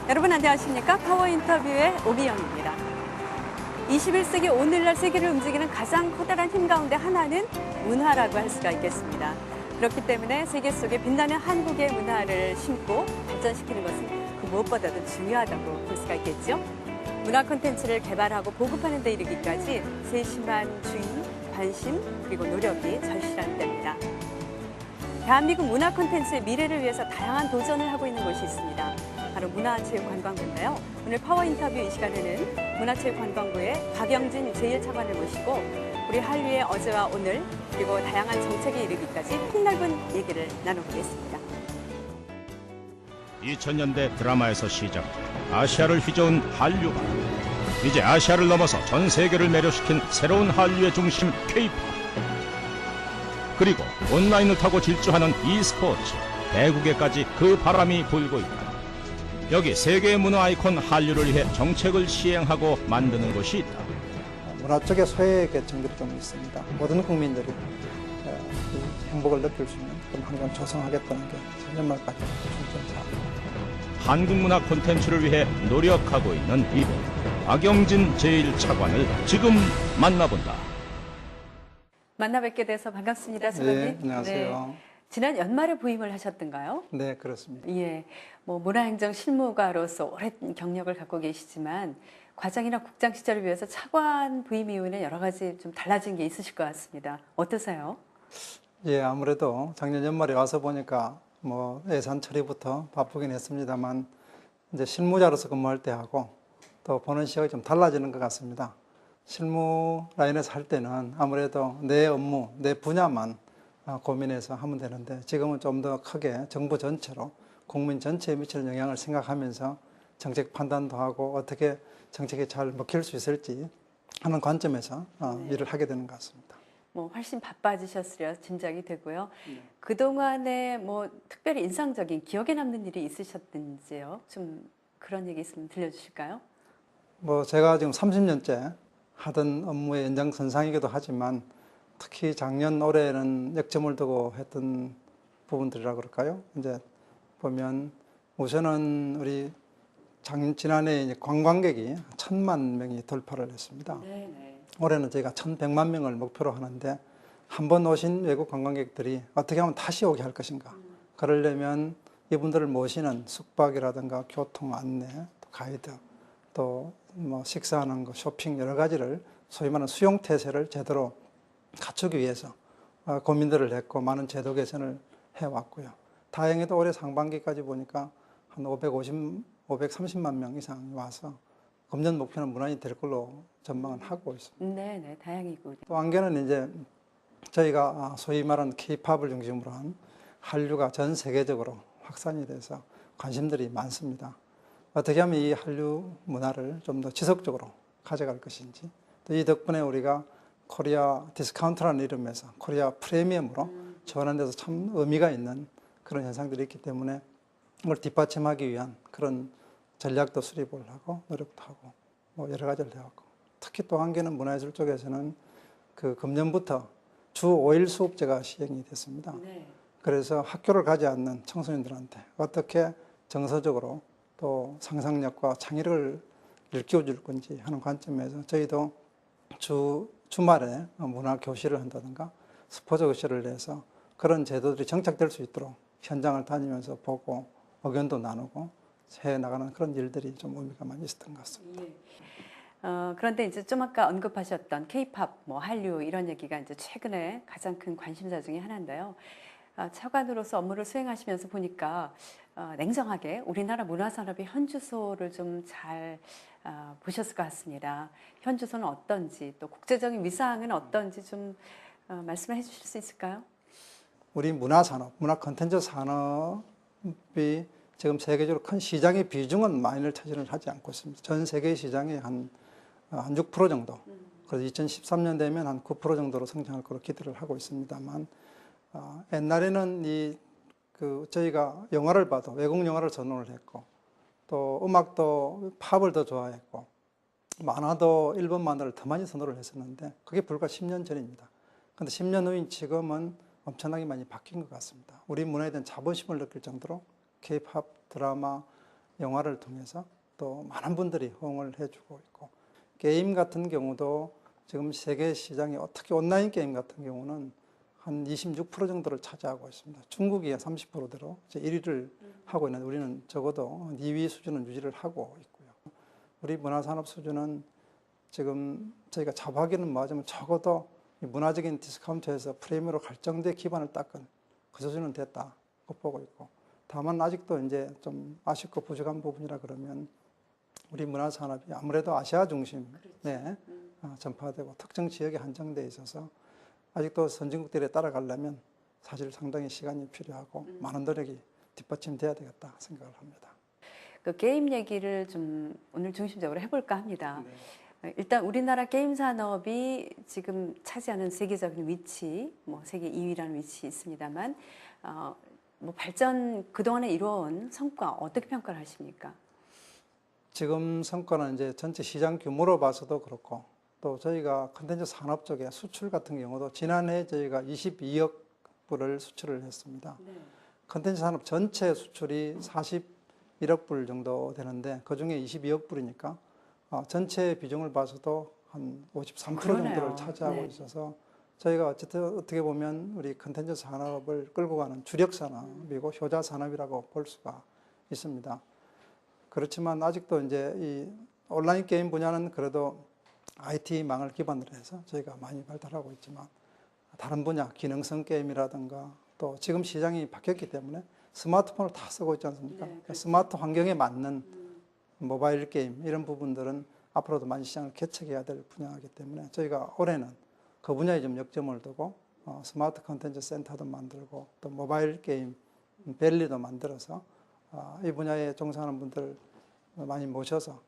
여러분 안녕하십니까? 파워 인터뷰의 오미영입니다. 21세기 오늘날 세계를 움직이는 가장 커다란 힘 가운데 하나는 문화라고 할 수가 있겠습니다. 그렇기 때문에 세계 속에 빛나는 한국의 문화를 심고 발전시키는 것은 그 무엇보다도 중요하다고 볼 수가 있겠죠. 문화 콘텐츠를 개발하고 보급하는 데 이르기까지 세심한 주의, 관심, 그리고 노력이 절실한 때입니다. 대한민국 문화 콘텐츠의 미래를 위해서 다양한 도전을 하고 있는 곳이 있습니다. 바로 문화체육관광부인데요. 오늘 파워 인터뷰 이 시간에는 문화체육관광부의 박영진 제1차관을 모시고 우리 한류의 어제와 오늘 그리고 다양한 정책에 이르기까지 폭넓은 얘기를 나눠보겠습니다. 2000년대 드라마에서 시작해 아시아를 휘저은 한류가 이제 아시아를 넘어서 전 세계를 매료시킨 새로운 한류의 중심 K-POP, 그리고 온라인을 타고 질주하는 e스포츠, 배국에까지 그 바람이 불고 있다. 여기 세계의 문화 아이콘 한류를 위해 정책을 시행하고 만드는 곳이 있다. 문화 쪽에 소외 계층들이 좀 있습니다. 모든 국민들이 행복을 느낄 수 있는 그런 환경을 조성하겠다는 게 작년말까지 중점사항입니다. 한국 문화 콘텐츠를 위해 노력하고 있는 이분, 박영진 제1차관을 지금 만나본다. 만나 뵙게 돼서 반갑습니다, 차관님. 네, 안녕하세요. 네. 지난 연말에 부임을 하셨던가요? 네, 그렇습니다. 예, 문화행정 실무가로서 오랜 경력을 갖고 계시지만 과장이나 국장 시절을 위해서 차관 부임 이후에는 여러 가지 좀 달라진 게 있으실 것 같습니다. 어떠세요? 예, 아무래도 작년 연말에 와서 보니까 예산 처리부터 바쁘긴 했습니다만 이제 실무자로서 근무할 때 하고 또 보는 시각이 좀 달라지는 것 같습니다. 실무 라인에서 할 때는 아무래도 내 업무, 내 분야만 고민해서 하면 되는데 지금은 좀 더 크게 정부 전체로 국민 전체에 미치는 영향을 생각하면서 정책 판단도 하고 어떻게 정책이 잘 먹힐 수 있을지 하는 관점에서 일을 하게 되는 것 같습니다. 훨씬 바빠지셨으려 짐작이 되고요. 그동안에 특별히 인상적인 기억에 남는 일이 있으셨든지요? 좀 그런 얘기 있으면 들려주실까요? 제가 지금 30년째 하던 업무의 연장선상이기도 하지만 특히 작년, 올해는 역점을 두고 했던 부분들이라 그럴까요? 이제 보면 우선은 우리 지난해 관광객이 1000만 명이 돌파를 했습니다. 네네. 올해는 저희가 1100만 명을 목표로 하는데 한 번 오신 외국 관광객들이 어떻게 하면 다시 오게 할 것인가. 그러려면 이분들을 모시는 숙박이라든가 교통 안내, 또 가이드, 또 식사하는 거, 쇼핑 여러 가지를 소위 말하는 수용태세를 제대로 갖추기 위해서 고민들을 했고 많은 제도 개선을 해왔고요. 다행히도 올해 상반기까지 보니까 한 530만 명 이상이 와서 금년 목표는 무난히 될 걸로 전망은 하고 있습니다. 네네, 다행이군요. 또 한개는 이제 저희가 소위 말하는 K-팝을 중심으로 한 한류가 전 세계적으로 확산이 돼서 관심들이 많습니다. 어떻게 하면 이 한류 문화를 좀 더 지속적으로 가져갈 것인지, 또 이 덕분에 우리가 코리아 디스카운트라는 이름에서 코리아 프리미엄으로 전환 돼서 참 의미가 있는 그런 현상들이 있기 때문에 그걸 뒷받침하기 위한 그런 전략도 수립을 하고 노력도 하고 여러 가지를 해왔고, 특히 또 한 개는 문화예술 쪽에서는 그 금년부터 주 5일 수업제가 시행이 됐습니다. 네. 그래서 학교를 가지 않는 청소년들한테 어떻게 정서적으로 또 상상력과 창의력을 일깨워줄 건지 하는 관점에서 저희도 주말에 문화교실을 한다든가 스포츠 교실을 내서 그런 제도들이 정착될 수 있도록 현장을 다니면서 보고 의견도 나누고 해나가는 그런 일들이 좀 의미가 많이 있었던 것 같습니다. 예. 그런데 이제 좀 아까 언급하셨던 K-팝, 한류 이런 얘기가 이제 최근에 가장 큰 관심사 중에 하나인데요. 차관으로서 업무를 수행하시면서 보니까 냉정하게 우리나라 문화산업의 현주소를 좀 잘 보셨을 것 같습니다. 현주소는 어떤지 또 국제적인 위상은 어떤지 좀 말씀을 해주실 수 있을까요? 우리 문화산업, 문화 콘텐츠 산업이 지금 세계적으로 큰 시장의 비중은 많이를 차지를 하지 않고 있습니다. 전 세계 시장의 한 6% 정도. 그래서 2013년 되면 한 9% 정도로 성장할 거로 기대를 하고 있습니다만, 옛날에는 저희가 영화를 봐도 외국 영화를 선호를 했고, 또 음악도 팝을 더 좋아했고, 만화도 일본 만화를 더 많이 선호를 했었는데, 그게 불과 10년 전입니다. 그런데 10년 후인 지금은 엄청나게 많이 바뀐 것 같습니다. 우리 문화에 대한 자부심을 느낄 정도로 K-팝 드라마, 영화를 통해서 또 많은 분들이 호응을 해주고 있고, 게임 같은 경우도 지금 세계 시장에 특히 온라인 게임 같은 경우는 한 26% 정도를 차지하고 있습니다. 중국이 30%대로 1위를 하고 있는데 우리는 적어도 2위 수준은 유지를 하고 있고요. 우리 문화산업 수준은 지금 저희가 잡아가기는 뭐하지만 적어도 문화적인 디스카운트에서 프리미엄으로 갈정대 기반을 닦은 그 수준은 됐다고 보고 있고, 다만 아직도 이제 좀 아쉽고 부족한 부분이라 그러면 우리 문화산업이 아무래도 아시아 중심에 전파되고 특정 지역에 한정돼 있어서 아직도 선진국들에 따라가려면 사실 상당히 시간이 필요하고 많은 노력이 뒷받침돼야 되겠다 생각을 합니다. 그 게임 얘기를 좀 오늘 중심적으로 해볼까 합니다. 일단 우리나라 게임 산업이 지금 차지하는 세계적인 위치, 뭐 세계 2위라는 위치 있습니다만, 뭐 발전 그동안에 이루어온 성과 어떻게 평가를 하십니까? 지금 성과는 이제 전체 시장 규모로 봐서도 그렇고, 또 저희가 컨텐츠 산업 쪽에 수출 같은 경우도 지난해 저희가 22억 불을 수출을 했습니다. 컨텐츠 산업 전체 수출이 41억 불 정도 되는데 그중에 22억 불이니까 전체 비중을 봐서도 한 53% 정도를 차지하고 있어서 저희가 어떻게 보면 우리 컨텐츠 산업을 끌고 가는 주력 산업이고 효자 산업이라고 볼 수가 있습니다. 그렇지만 아직도 이제 이 온라인 게임 분야는 그래도 IT망을 기반으로 해서 저희가 많이 발달하고 있지만, 다른 분야 기능성 게임이라든가 또 지금 시장이 바뀌었기 때문에 스마트폰을 다 쓰고 있지 않습니까? 그러니까 스마트 환경에 맞는 모바일 게임 이런 부분들은 앞으로도 많이 시장을 개척해야 될 분야이기 때문에 저희가 올해는 그 분야에 좀 역점을 두고 스마트 컨텐츠 센터도 만들고 또 모바일 게임 밸리도 만들어서 이 분야에 종사하는 분들 많이 모셔서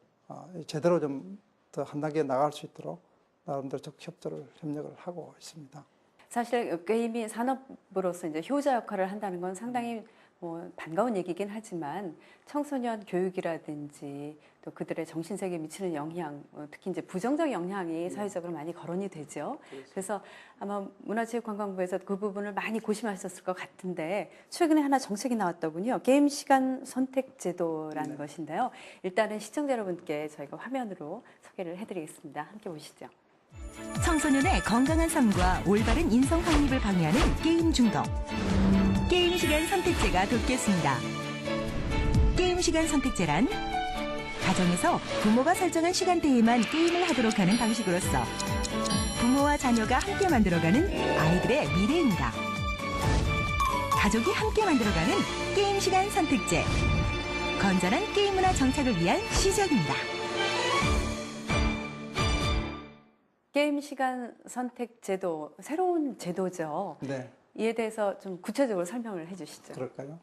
제대로 좀 더 한 단계 나갈 수 있도록 나름대로 협력을 하고 있습니다. 사실 게임이 산업으로서 이제 효자 역할을 한다는 건 상당히 뭐 반가운 얘기긴 하지만 청소년 교육이라든지 또 그들의 정신세계에 미치는 영향, 특히 이제 부정적 영향이 사회적으로 많이 거론이 되죠. 그래서 아마 문화체육관광부에서 그 부분을 많이 고심하셨을 것 같은데 최근에 하나 정책이 나왔더군요. 게임 시간 선택 제도라는 것인데요. 일단은 시청자 여러분께 저희가 화면으로 소개를 해드리겠습니다. 함께 보시죠. 청소년의 건강한 삶과 올바른 인성 확립을 방해하는 게임 중독. 게임 시간 선택제가 돕겠습니다. 게임 시간 선택제란 가정에서 부모가 설정한 시간대에만 게임을 하도록 하는 방식으로서 부모와 자녀가 함께 만들어가는 아이들의 미래입니다. 가족이 함께 만들어가는 게임 시간 선택제. 건전한 게임 문화 정착을 위한 시작입니다. 게임 시간 선택 제도, 새로운 제도죠. 네. 이에 대해서 좀 구체적으로 설명을 해주시죠. 그럴까요?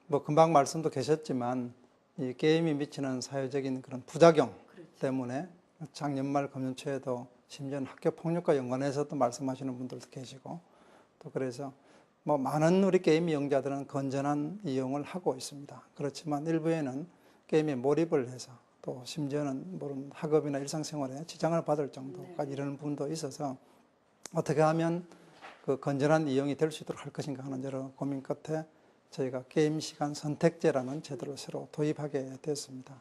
뭐 금방 말씀도 계셨지만 이 게임이 미치는 사회적인 그런 부작용 때문에 작년 말 금년 초에도 심지어는 학교 폭력과 연관해서도 말씀하시는 분들도 계시고, 또 그래서 뭐 많은 우리 게임 이용자들은 건전한 이용을 하고 있습니다. 그렇지만 일부에는 게임에 몰입을 해서 또 심지어는 모든 학업이나 일상생활에 지장을 받을 정도까지 이러는 부분도 있어서 어떻게 하면 그 건전한 이용이 될 수 있도록 할 것인가 하는 여러 고민 끝에 저희가 게임 시간 선택제라는 제도를 새로 도입하게 됐습니다.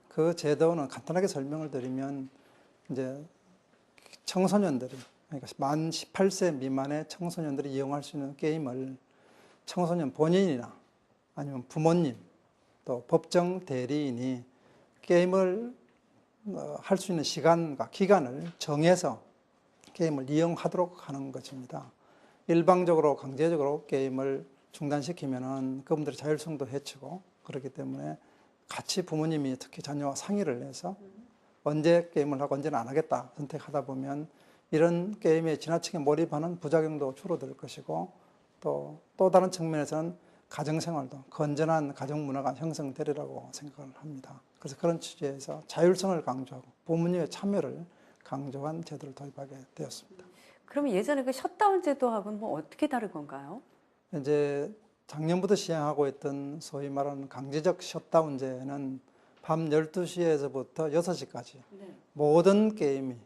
그 제도는 간단하게 설명을 드리면 이제 청소년들이, 그러니까 만 18세 미만의 청소년들이 이용할 수 있는 게임을 청소년 본인이나 아니면 부모님 또 법정 대리인이 게임을 할 수 있는 시간과 기간을 정해서 게임을 이용하도록 하는 것입니다. 일방적으로 강제적으로 게임을 중단시키면은 그분들의 자율성도 해치고 그렇기 때문에 같이 부모님이 특히 자녀와 상의를 해서 언제 게임을 하고 언제는 안 하겠다 선택하다 보면 이런 게임에 지나치게 몰입하는 부작용도 줄어들 것이고 또 다른 측면에서는 가정생활도 건전한 가정문화가 형성되리라고 생각을 합니다. 그래서 그런 취지에서 자율성을 강조하고 부모님의 참여를 강조한 제도를 도입하게 되었습니다. 그러면 예전에 그 셧다운 제도하고는 뭐 어떻게 다른 건가요? 이제 작년부터 시행하고 있던 소위 말하는 강제적 셧다운제는 밤 12시에서부터 6시까지 모든 게임이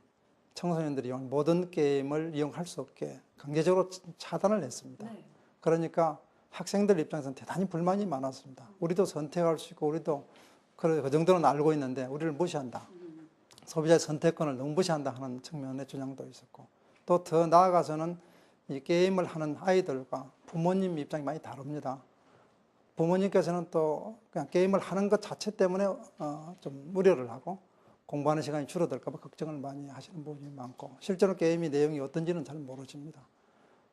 청소년들이 이용 모든 게임을 이용할 수 없게 강제적으로 차단을 했습니다. 그러니까 학생들 입장에서는 대단히 불만이 많았습니다. 우리도 선택할 수 있고 우리도 그 정도는 알고 있는데 우리를 무시한다. 소비자의 선택권을 너무 무시한다 하는 측면의 주장도 있었고, 또 더 나아가서는 이 게임을 하는 아이들과 부모님 입장이 많이 다릅니다. 부모님께서는 또 그냥 게임을 하는 것 자체 때문에 좀 우려를 하고 공부하는 시간이 줄어들까 봐 걱정을 많이 하시는 부분이 많고, 실제로 게임의 내용이 어떤지는 잘 모르십니다.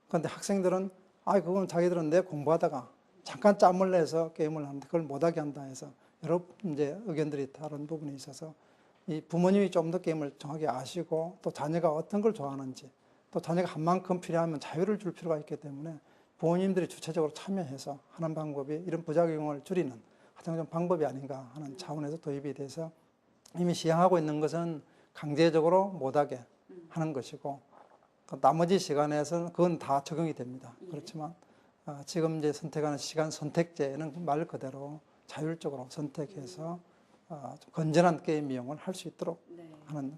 그런데 학생들은 그건 자기들은 내 공부하다가 잠깐 짬을 내서 게임을 하는데 그걸 못하게 한다 해서 여러 이제 의견들이 다른 부분이 있어서, 이 부모님이 좀 더 게임을 정확히 아시고 또 자녀가 어떤 걸 좋아하는지, 또 자녀가 한 만큼 필요하면 자유를 줄 필요가 있기 때문에 부모님들이 주체적으로 참여해서 하는 방법이 이런 부작용을 줄이는 가장 좀 방법이 아닌가 하는 차원에서 도입이 돼서, 이미 시행하고 있는 것은 강제적으로 못하게 하는 것이고, 나머지 시간에서는 그건 다 적용이 됩니다. 그렇지만 지금 이제 선택하는 시간 선택제는 말 그대로 자율적으로 선택해서 좀 건전한 게임 이용을 할 수 있도록 하는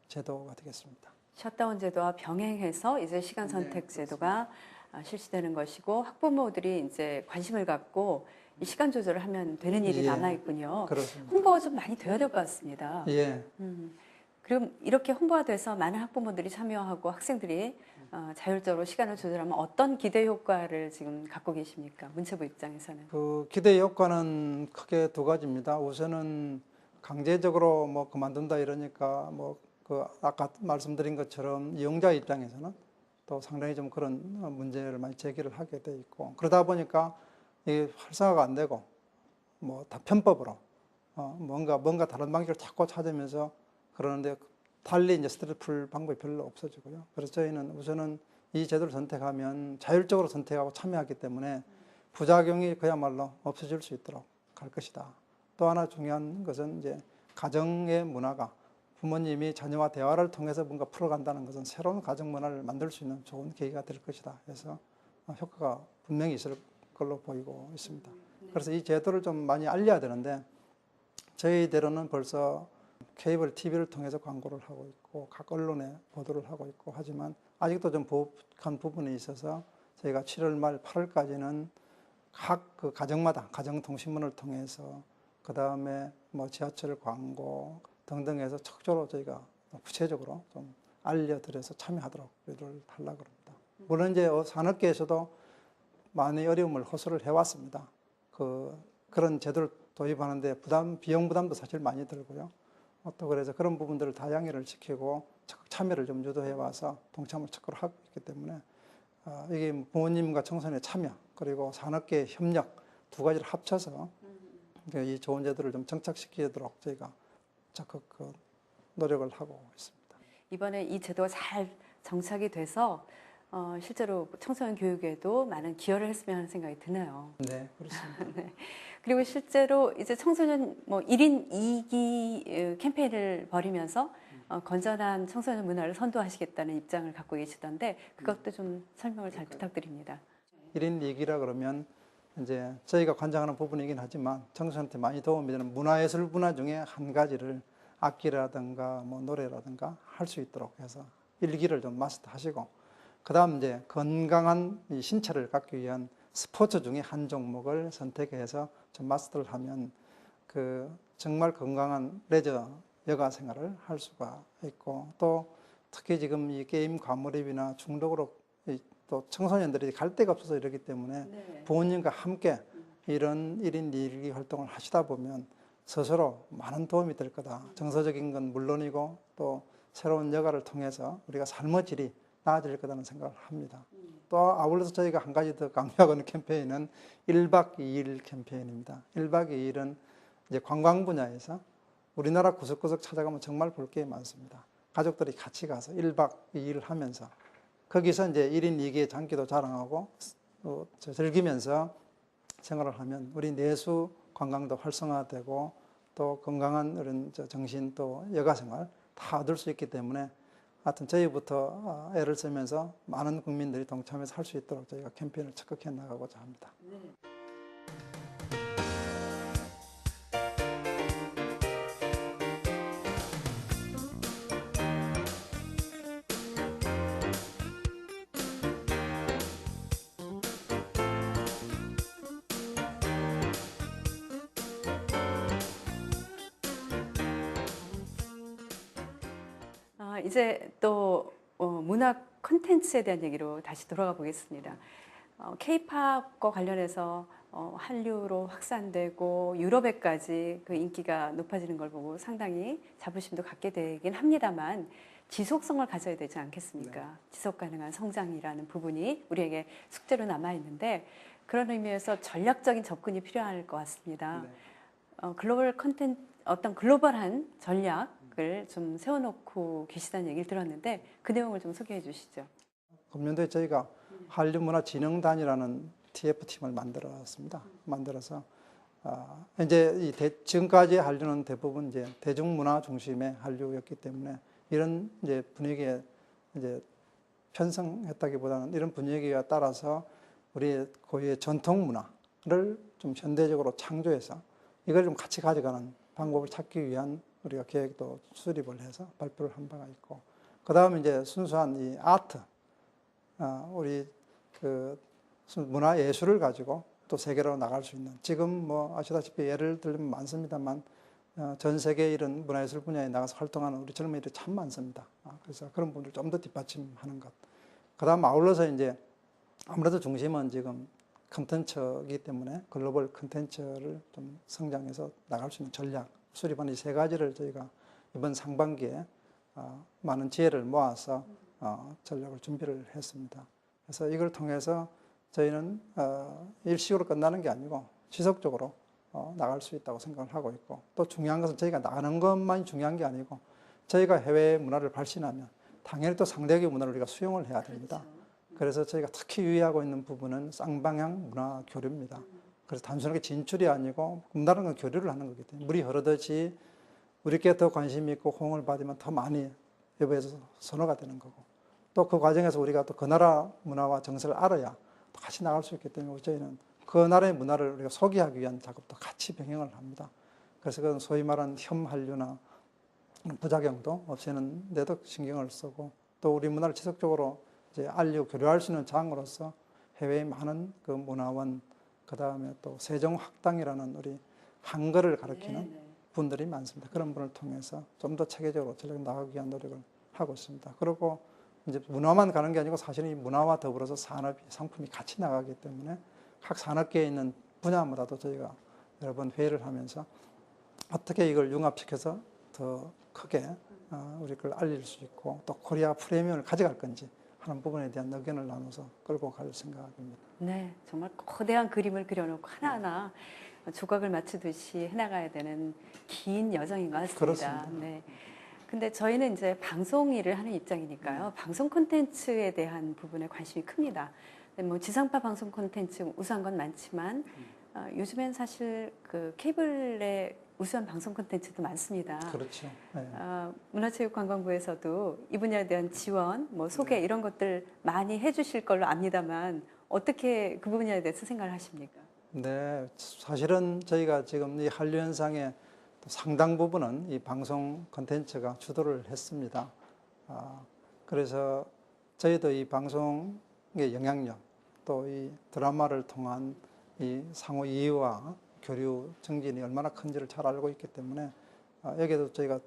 제도가 되겠습니다. 셧다운 제도와 병행해서 이제 시간 선택 제도가 실시되는 것이고, 학부모들이 이제 관심을 갖고 이 시간 조절을 하면 되는 일이 남아 있군요. 그렇습니다. 홍보가 좀 많이 돼야 될 것 같습니다. 예. 그럼 이렇게 홍보가 돼서 많은 학부모들이 참여하고 학생들이 자율적으로 시간을 조절하면 어떤 기대 효과를 지금 갖고 계십니까? 문체부 입장에서는. 그 기대 효과는 크게 두 가지입니다. 우선은 강제적으로 뭐 그만둔다 이러니까 뭐 그 아까 말씀드린 것처럼 이용자 입장에서는 또 상당히 좀 그런 문제를 많이 제기를 하게 돼 있고, 그러다 보니까 이게 활성화가 안 되고 뭐 다 편법으로 뭔가 다른 방식을 자꾸 찾으면서 그러는데, 달리 이제 스트레스 풀 방법이 별로 없어지고요. 그래서 저희는 우선은 이 제도를 선택하면 자율적으로 선택하고 참여하기 때문에 부작용이 그야말로 없어질 수 있도록 할 것이다. 또 하나 중요한 것은 이제 가정의 문화가, 부모님이 자녀와 대화를 통해서 뭔가 풀어간다는 것은 새로운 가정 문화를 만들 수 있는 좋은 계기가 될 것이다 해서 효과가 분명히 있을 걸로 보이고 있습니다. 그래서 이 제도를 좀 많이 알려야 되는데, 저희대로는 벌써 케이블 TV를 통해서 광고를 하고 있고 각 언론에 보도를 하고 있고 하지만 아직도 좀 부족한 부분이 있어서 저희가 7월 말 8월까지는 각 그 가정마다 가정통신문을 통해서, 그 다음에 뭐 지하철 광고 등등해서 적극적으로 저희가 구체적으로 좀 알려드려서 참여하도록 유도를 하려고 합니다. 물론 이제 산업계에서도 많이 어려움을 호소를 해왔습니다. 그런 제도를 도입하는데 비용 부담도 사실 많이 들고요. 또 그래서 그런 부분들을 다 양해를 시키고 적극 참여를 좀 유도해와서 동참을 적극 하고 있기 때문에 이게 부모님과 청소년의 참여 그리고 산업계의 협력 두 가지를 합쳐서 이 좋은 제도를 좀 정착시키도록 저희가 적극 노력을 하고 있습니다. 이번에 이 제도가 잘 정착이 돼서 실제로 청소년 교육에도 많은 기여를 했으면 하는 생각이 드네요. 네, 그렇습니다. 네. 그리고 실제로 이제 청소년 1인 2기 캠페인을 벌이면서 건전한 청소년 문화를 선도하시겠다는 입장을 갖고 계시던데, 그것도 좀 설명을 잘 부탁드립니다. 1인 2기라 그러면 이제 저희가 관장하는 부분이긴 하지만 청소년한테 많이 도움이 되는 문화예술 문화 중에 한 가지를 악기라든가 뭐 노래라든가 할 수 있도록 해서 1기를 좀 마스터하시고, 그 다음 이제 건강한 이 신체를 갖기 위한 스포츠 중에 한 종목을 선택해서 좀 마스터를 하면 정말 건강한 레저 여가 생활을 할 수가 있고, 또 특히 지금 이 게임 과몰입이나 중독으로 또 청소년들이 갈 데가 없어서 이러기 때문에 부모님과 함께 이런 1인 2기 활동을 하시다 보면 스스로 많은 도움이 될 거다. 정서적인 건 물론이고 또 새로운 여가를 통해서 우리가 삶의 질이 나아질 거라는 생각을 합니다. 또 아울러서 저희가 한 가지 더 강조하고 있는 캠페인은 1박 2일 캠페인입니다. 1박 2일은 이제 관광 분야에서 우리나라 구석구석 찾아가면 정말 볼 게 많습니다. 가족들이 같이 가서 1박 2일 하면서 거기서 이제 1인 2기의 장기도 자랑하고 즐기면서 생활을 하면 우리 내수 관광도 활성화되고 또 건강한 이런 정신 또 여가 생활 다 얻을 수 있기 때문에 하여튼 저희부터 애를 쓰면서 많은 국민들이 동참해서 할 수 있도록 저희가 캠페인을 적극해 나가고자 합니다. 이제 또 문화 콘텐츠에 대한 얘기로 다시 돌아가 보겠습니다. K-팝과 관련해서 한류로 확산되고 유럽에까지 그 인기가 높아지는 걸 보고 상당히 자부심도 갖게 되긴 합니다만 지속성을 가져야 되지 않겠습니까? 네. 지속 가능한 성장이라는 부분이 우리에게 숙제로 남아 있는데 그런 의미에서 전략적인 접근이 필요할 것 같습니다. 네. 글로벌 콘텐츠 어떤 글로벌한 전략을 좀 세워놓고 계시다는 얘기를 들었는데 그 내용을 좀 소개해 주시죠. 금년도에 저희가 한류문화진흥단이라는 TF팀을 만들었습니다. 만들어서 이제 지금까지의 한류는 대부분 이제 대중문화 중심의 한류였기 때문에 이런 이제 분위기에 이제 편성했다기보다는 이런 분위기에 따라서 우리 고유의 전통 문화를 좀 현대적으로 창조해서 이걸 좀 같이 가져가는 방법을 찾기 위한 우리가 계획도 수립을 해서 발표를 한 바가 있고, 그 다음에 이제 순수한 이 아트, 우리 그 문화 예술을 가지고 또 세계로 나갈 수 있는, 지금 뭐 아시다시피 예를 들면 많습니다만 전 세계 이런 문화예술 분야에 나가서 활동하는 우리 젊은이들이 참 많습니다. 그래서 그런 분들 좀 더 뒷받침하는 것. 그 다음 아울러서 이제 아무래도 중심은 지금 컨텐츠이기 때문에 글로벌 컨텐츠를 좀 성장해서 나갈 수 있는 전략, 수립하는 이 세 가지를 저희가 이번 상반기에 많은 지혜를 모아서 전략을 준비를 했습니다. 그래서 이걸 통해서 저희는 일시적으로 끝나는 게 아니고 지속적으로 나갈 수 있다고 생각을 하고 있고, 또 중요한 것은 저희가 나가는 것만이 중요한 게 아니고 저희가 해외 문화를 발신하면 당연히 또 상대국의 문화를 우리가 수용을 해야 됩니다. 그래서 저희가 특히 유의하고 있는 부분은 쌍방향 문화 교류입니다. 그래서 단순하게 진출이 아니고 문화라는 건 교류를 하는 거기 때문에 물이 흐르듯이 우리께 더 관심이 있고 호응을 받으면 더 많이 외부에서 선호가 되는 거고, 또 그 과정에서 우리가 또 그 나라 문화와 정서를 알아야 또 같이 나갈 수 있기 때문에 저희는 그 나라의 문화를 우리가 소개하기 위한 작업도 같이 병행을 합니다. 그래서 그건 소위 말하는 혐한류나 부작용도 없애는 데도 신경을 쓰고, 또 우리 문화를 지속적으로 이제 알리고 교류할 수 있는 장으로서 해외의 많은 그 문화원, 그 다음에 또 세종학당이라는 우리 한글을 가르치는 분들이 많습니다. 그런 분을 통해서 좀 더 체계적으로 전략 나가기 위한 노력을 하고 있습니다. 그리고 이제 문화만 가는 게 아니고 사실은 이 문화와 더불어서 산업이, 상품이 같이 나가기 때문에 각 산업계에 있는 분야마다도 저희가 여러 번 회의를 하면서 어떻게 이걸 융합시켜서 더 크게 우리 걸 알릴 수 있고 또 코리아 프리미엄을 가져갈 건지 하는 부분에 대한 의견을 나눠서 끌고 갈 생각입니다. 네, 정말 거대한 그림을 그려놓고 하나하나 조각을 맞추듯이 해나가야 되는 긴 여정인 것 같습니다. 그렇습니다. 네. 근데 저희는 이제 방송 일을 하는 입장이니까요. 방송 콘텐츠에 대한 부분에 관심이 큽니다. 뭐 지상파 방송 콘텐츠 우수한 건 많지만 요즘엔 사실 그 케이블의 우수한 방송 콘텐츠도 많습니다. 그렇죠. 네. 문화체육관광부에서도 이 분야에 대한 지원, 뭐 소개 이런 것들 많이 해주실 걸로 압니다만 어떻게 그 분야에 대해서 생각을 하십니까? 네, 사실은 저희가 지금 이 한류 현상의 상당 부분은 이 방송 콘텐츠가 주도를 했습니다. 그래서 저희도 이 방송의 영향력, 또 이 드라마를 통한 이 상호 이해와 교류 증진이 얼마나 큰지를 잘 알고 있기 때문에 여기에도 저희가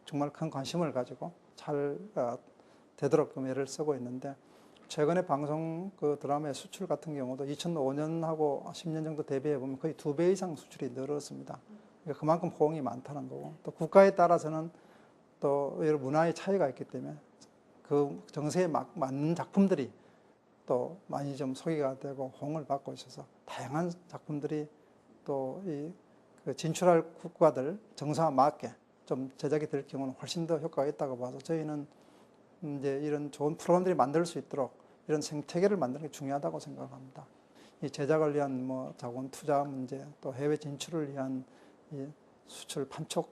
정말 큰 관심을 가지고 잘 되도록 애를 쓰고 있는데, 최근에 방송 그 드라마의 수출 같은 경우도 2005년하고 10년 정도 대비해 보면 거의 2배 이상 수출이 늘었습니다. 그러니까 그만큼 호응이 많다는 거고, 또 국가에 따라서는 또 여러 문화의 차이가 있기 때문에 그 정세에 맞는 작품들이 또 많이 좀 소개가 되고 호응을 받고 있어서 다양한 작품들이 또 이 그 진출할 국가들 정서와 맞게 좀 제작이 될 경우는 훨씬 더 효과가 있다고 봐서 저희는 이제 이런 좋은 프로그램들이 만들 수 있도록 이런 생태계를 만드는 게 중요하다고 생각합니다. 이 제작을 위한 뭐 자본 투자 문제, 또 해외 진출을 위한 이 수출 판촉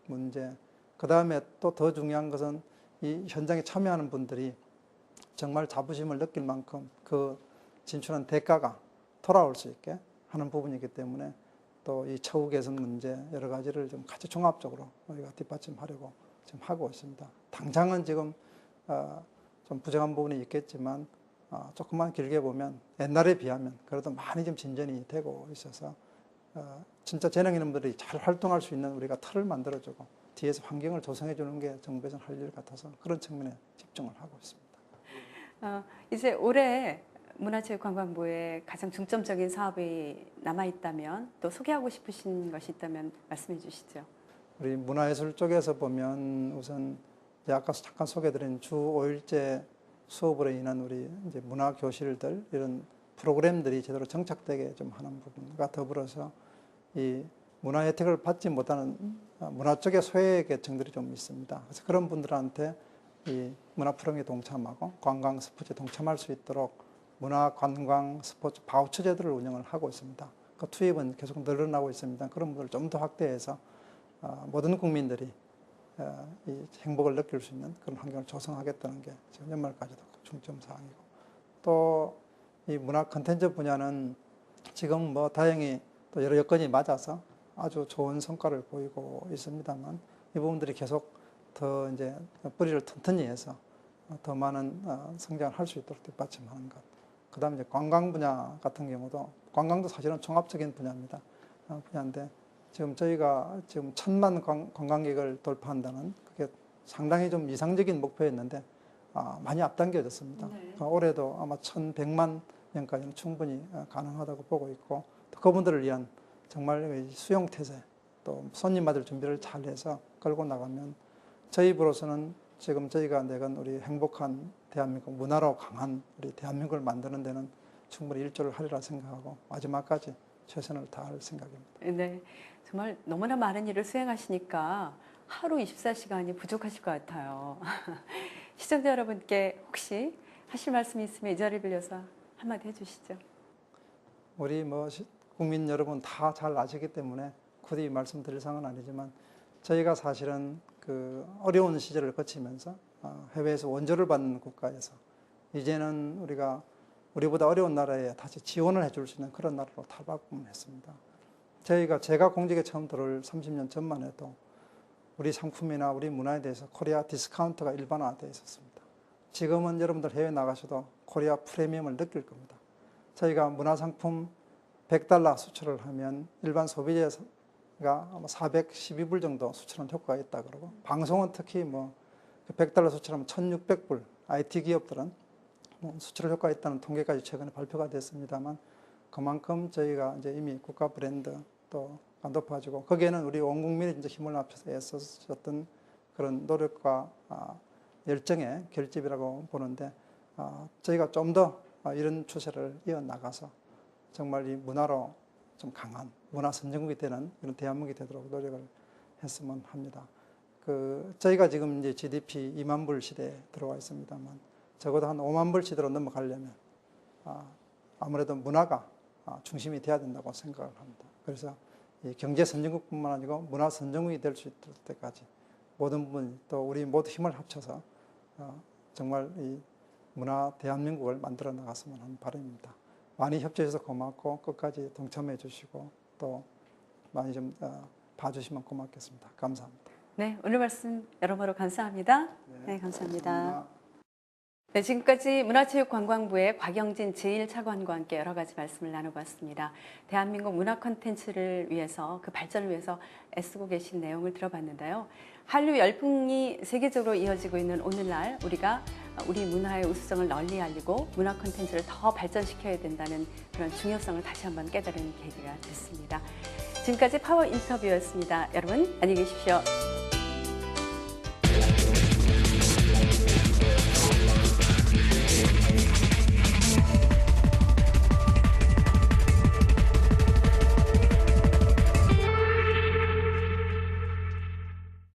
문제, 그 다음에 또 더 중요한 것은 이 현장에 참여하는 분들이 정말 자부심을 느낄 만큼 그 진출한 대가가 돌아올 수 있게 하는 부분이기 때문에 또 이 처우 개선 문제 여러 가지를 좀 같이 종합적으로 우리가 뒷받침하려고 지금 하고 있습니다. 당장은 지금 좀 부족한 부분이 있겠지만 조금만 길게 보면 옛날에 비하면 그래도 많이 좀 진전이 되고 있어서 진짜 재능 있는 분들이 잘 활동할 수 있는 우리가 틀을 만들어주고 뒤에서 환경을 조성해 주는 게 정부에서 할 일 같아서 그런 측면에 집중을 하고 있습니다. 이제 올해 문화체육관광부에 가장 중점적인 사업이 남아있다면 또 소개하고 싶으신 것이 있다면 말씀해 주시죠. 우리 문화예술 쪽에서 보면 우선 이제 아까 잠깐 소개드린 주 5일제 수업으로 인한 우리 이제 문화교실들 이런 프로그램들이 제대로 정착되게 좀 하는 부분과 더불어서 이 문화 혜택을 받지 못하는 문화 쪽의 소외계층들이 좀 있습니다. 그래서 그런 분들한테 이 문화 프로그램에 동참하고 관광 스포츠에 동참할 수 있도록 문화 관광 스포츠 바우처 제도를 운영을 하고 있습니다. 그 투입은 계속 늘어나고 있습니다. 그런 분들을 좀 더 확대해서 모든 국민들이 이 행복을 느낄 수 있는 그런 환경을 조성하겠다는 게 지금 연말까지도 중점 사항이고, 또 이 문화 콘텐츠 분야는 지금 뭐 다행히 또 여러 여건이 맞아서 아주 좋은 성과를 보이고 있습니다만 이 부분들이 계속 더 이제 뿌리를 튼튼히 해서 더 많은 성장을 할 수 있도록 뒷받침하는 것. 그다음에 이제 관광 분야 같은 경우도 관광도 사실은 종합적인 분야입니다. 분야인데 지금 저희가 지금 1,000만 관광객을 돌파한다는 그게 상당히 좀 이상적인 목표였는데 많이 앞당겨졌습니다. 네. 올해도 아마 1,100만 명까지는 충분히 가능하다고 보고 있고, 또 그분들을 위한 정말 수용 태세 또 손님 맞을 준비를 잘 해서 끌고 나가면 저희 부로서는 지금 저희가 내건 우리 행복한 대한민국, 문화로 강한 우리 대한민국을 만드는 데는 충분히 일조를 하리라 생각하고 마지막까지 최선을 다할 생각입니다. 네, 정말 너무나 많은 일을 수행하시니까 하루 24시간이 부족하실 것 같아요. 시청자 여러분께 혹시 하실 말씀이 있으면 이 자리를 빌려서 한마디 해주시죠. 우리 국민 여러분 다 잘 아시기 때문에 굳이 말씀드릴 상은 아니지만 저희가 사실은 그 어려운 시절을 거치면서 해외에서 원조를 받는 국가에서 이제는 우리보다 어려운 나라에 다시 지원을 해줄 수 있는 그런 나라로 탈바꿈했습니다. 제가 공직에 처음 들어올 30년 전만 해도 우리 상품이나 우리 문화에 대해서 코리아 디스카운트가 일반화되어 있었습니다. 지금은 여러분들 해외 나가셔도 코리아 프리미엄을 느낄 겁니다. 저희가 문화상품 $100 수출을 하면 일반 소비자가 아마 412불 정도 수출한 효과가 있다 그러고, 방송은 특히 $100 수출하면 1,600불, IT 기업들은 수출 효과가 있다는 통계까지 최근에 발표가 됐습니다만, 그만큼 저희가 이제 이미 국가 브랜드 또 높아지고, 거기에는 우리 온 국민이 이제 힘을 합쳐서 애썼던 그런 노력과 열정의 결집이라고 보는데, 저희가 좀 더 이런 추세를 이어나가서 정말 이 문화로 좀 강한 문화 선진국이 되는 이런 대한민국이 되도록 노력을 했으면 합니다. 저희가 지금 이제 GDP 2만 불 시대에 들어와 있습니다만 적어도 한 5만 불 시대로 넘어가려면 아무래도 문화가 중심이 돼야 된다고 생각을 합니다. 그래서 이 경제 선진국뿐만 아니고 문화 선진국이 될 수 있을 때까지 모든 분 또 우리 모두 힘을 합쳐서 정말 이 문화 대한민국을 만들어 나갔으면 하는 바람입니다. 많이 협조해 주셔서 고맙고 끝까지 동참해 주시고 또 많이 좀 봐주시면 고맙겠습니다. 감사합니다. 네, 오늘 말씀 여러모로 감사합니다. 네, 감사합니다. 네, 지금까지 문화체육관광부의 곽영진 제1차관과 함께 여러 가지 말씀을 나눠봤습니다. 대한민국 문화 콘텐츠를 위해서, 그 발전을 위해서 애쓰고 계신 내용을 들어봤는데요. 한류 열풍이 세계적으로 이어지고 있는 오늘날 우리가 우리 문화의 우수성을 널리 알리고 문화 콘텐츠를 더 발전시켜야 된다는 그런 중요성을 다시 한번 깨달은 계기가 됐습니다. 지금까지 파워 인터뷰였습니다. 여러분 안녕히 계십시오.